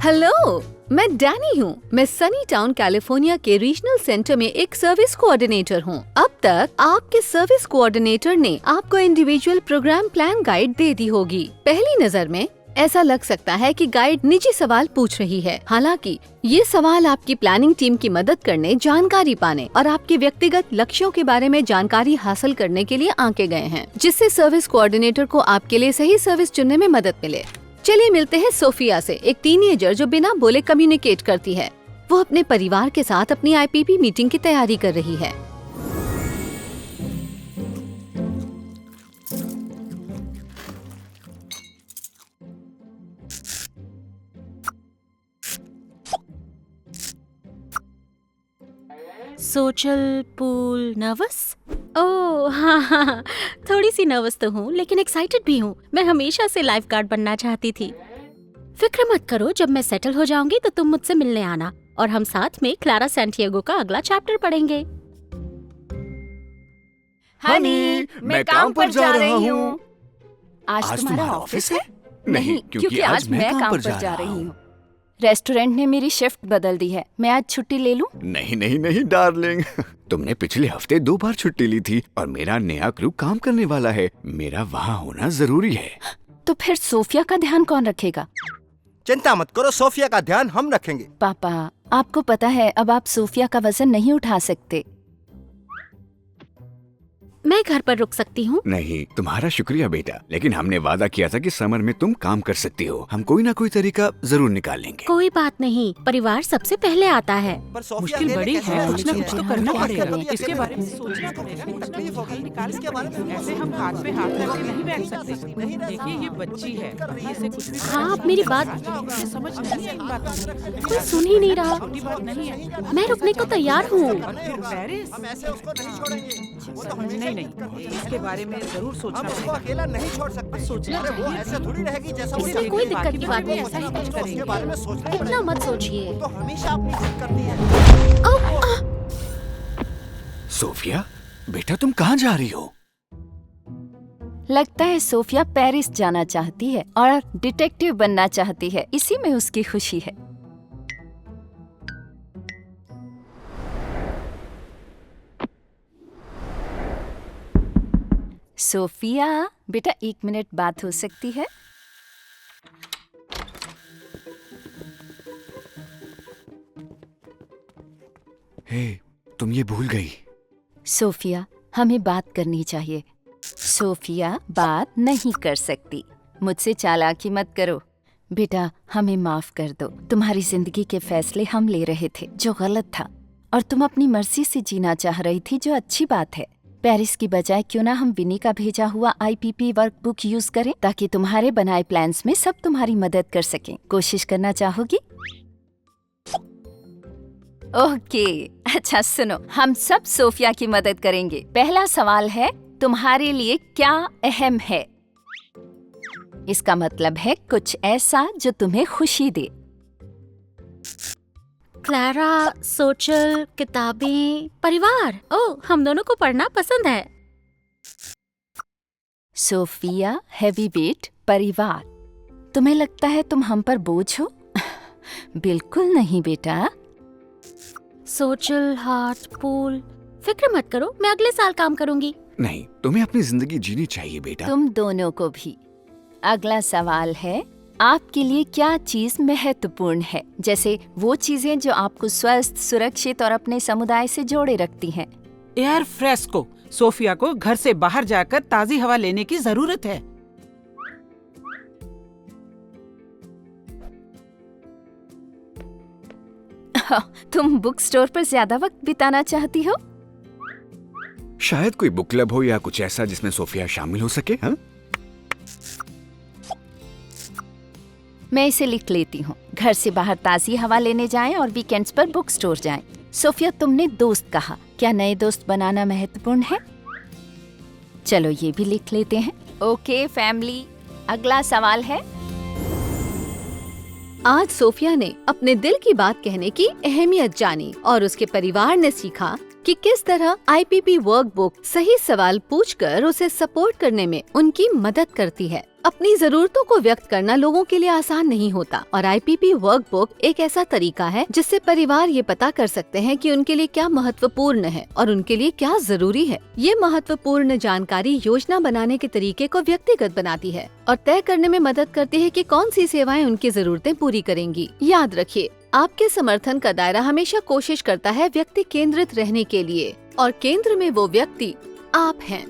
Hello, मैं Danny हूँ। मैं सनी टाउन कैलिफोर्निया के रीजनल सेंटर में एक सर्विस कोऑर्डिनेटर हूँ। अब तक आपके सर्विस कोऑर्डिनेटर ने आपको इंडिविजुअल प्रोग्राम प्लान गाइड दे दी होगी। पहली नजर में ऐसा लग सकता है कि गाइड निजी सवाल पूछ रही है। हालांकि ये सवाल आपकी प्लानिंग टीम की मदद करने, जानकारी पाने और आपके व्यक्तिगत लक्ष्यों के बारे में जानकारी हासिल करने के लिए आंके गए हैं, जिससे सर्विस कोऑर्डिनेटर को आपके लिए सही सर्विस चुनने में मदद मिले। चलिए मिलते हैं सोफिया से, एक टीनेजर जो बिना बोले कम्युनिकेट करती है। वो अपने परिवार के साथ अपनी IPP मीटिंग की तैयारी कर रही है। Social pool nervous? ओह हाँ, थोड़ी सी नर्वस तो हूँ, लेकिन एक्साइटेड भी हूँ। मैं हमेशा से लाइफ गार्ड बनना चाहती थी। फिक्र मत करो, जब मैं सेटल हो जाऊंगी तो तुम मुझसे मिलने आना और हम साथ में क्लारा सैंटियागो का अगला चैप्टर पढ़ेंगे। हनी, मैं काम पर जा रही हूँ। आज तुम्हारा ऑफिस है? नहीं, क्योंकि आज मैं काम पर जा रही हूँ। रेस्टोरेंट ने मेरी शिफ्ट बदल दी है। मैं आज छुट्टी ले लूं? नहीं नहीं नहीं डार्लिंग, तुमने पिछले हफ्ते 2 बार छुट्टी ली थी और मेरा नया क्रू काम करने वाला है। मेरा वहाँ होना जरूरी है। तो फिर सोफिया का ध्यान कौन रखेगा? चिंता मत करो, सोफिया का ध्यान हम रखेंगे। पापा, आपको पता है अब आप सोफिया का वजन नहीं उठा सकते। मैं घर पर रुक सकती हूँ। नहीं, तुम्हारा शुक्रिया बेटा, लेकिन हमने वादा किया था कि समर में तुम काम कर सकती हो। हम कोई ना कोई तरीका जरूर निकाल लेंगे। कोई बात नहीं, परिवार सबसे पहले आता है। पर सोफिया मुश्किल बड़ी है, कुछ ना कुछ तो करना पड़ेगा। इसके बारे में सोचना पड़ेगा, तकलीफ होगी। इसके बारे में ऐसे हम हाथ पे हाथ रख के नहीं बैठ सकते। देखिए ये बच्ची है, इसे कुछ भी हाँ, आप मेरी बात ये समझ नहीं है इन बातों को। कोई सुन ही नहीं रहा। छोटी बात नहीं है। मैं रुकने को तैयार हूँ। और फिर पेरिस? हम ऐसे उसको नहीं छोड़ेंगे। वो तो हमेशा नहीं नहीं, इसके बारे में जरूर सोचना हम उसको पड़ेगा। अकेला नहीं छोड़ सकते। सोचना अरे वो चाहिए। ऐसे थोड़ी रहेगी जैसा वो इसमें कोई दिक्कत की बात नहीं, ऐसा ही कुछ उसके करेंगे। बारे में सोचना ही इतना पड़ेगा। मत सोचिए। तो हमेशा अपनी जिद करती है। सोफिया, बेटा तुम कहाँ जा रही हो? लगता है सोफिया पेरिस जाना चाहती है और डिटेक्टिव बनना चाहती है। इसी में उसकी खुशी है। सोफिया, बेटा 1 मिनट बात हो सकती है? हे, तुम ये भूल गई। सोफिया, हमें बात करनी चाहिए। सोफिया बात नहीं कर सकती। मुझसे चालाकी मत करो। बेटा, हमें माफ कर दो। तुम्हारी जिंदगी के फैसले हम ले रहे थे जो गलत था, और तुम अपनी मर्जी से जीना चाह रही थी जो अच्छी बात है। पेरिस की बजाय क्यों ना हम विनी का भेजा हुआ IPP वर्कबुक यूज करें, ताकि तुम्हारे बनाए प्लान्स में सब तुम्हारी मदद कर सकें। कोशिश करना चाहोगी? ओके, अच्छा सुनो, हम सब सोफिया की मदद करेंगे। पहला सवाल है, तुम्हारे लिए क्या अहम है? इसका मतलब है कुछ ऐसा जो तुम्हें खुशी दे। क्लारा, सोशल, किताबें, परिवार। ओह, हम दोनों को पढ़ना पसंद है। सोफिया, हैवी वेट, परिवार। तुम्हें लगता है तुम हम पर बोझ हो? बिल्कुल नहीं बेटा। Social, heart, pool. फिक्र मत करो, मैं अगले साल काम करूंगी। नहीं, तुम्हें अपनी जिंदगी जीनी चाहिए बेटा। तुम दोनों को भी। अगला सवाल है, आपके लिए क्या चीज महत्वपूर्ण है? जैसे वो चीजें जो आपको स्वस्थ, सुरक्षित और अपने समुदाय से जोड़े रखती हैं। Air fresco. सोफिया को घर से बाहर जाकर ताजी हवा लेने की जरूरत है। तुम बुक स्टोर पर ज्यादा वक्त बिताना चाहती हो? शायद कोई बुक क्लब हो या कुछ ऐसा जिसमें सोफिया शामिल हो सके। हाँ, मैं इसे लिख लेती हूँ। घर से बाहर ताज़ी हवा लेने जाएं और वीकेंड्स पर बुक स्टोर जाएं। सोफिया, तुमने दोस्त कहा, क्या नए दोस्त बनाना महत्वपूर्ण है? चलो ये भी लिख लेते हैं। ओके फैमिली, अगला सवाल है, आज सोफिया ने अपने दिल की बात कहने की अहमियत जानी और उसके परिवार ने सीखा कि किस तरह IPP वर्कबुक सही सवाल पूछकर उसे सपोर्ट करने में उनकी मदद करती है। अपनी जरूरतों को व्यक्त करना लोगों के लिए आसान नहीं होता और IPP वर्कबुक एक ऐसा तरीका है जिससे परिवार ये पता कर सकते हैं कि उनके लिए क्या महत्वपूर्ण है और उनके लिए क्या जरूरी है। ये महत्वपूर्ण जानकारी योजना बनाने के तरीके को व्यक्तिगत बनाती है और तय करने में मदद करती है कि कौन सी सेवाएं उनकी जरूरतें पूरी करेंगी। याद रखिए, आपके समर्थन का दायरा हमेशा कोशिश करता है व्यक्ति केंद्रित रहने के लिए और केंद्र में वो व्यक्ति आप हैं।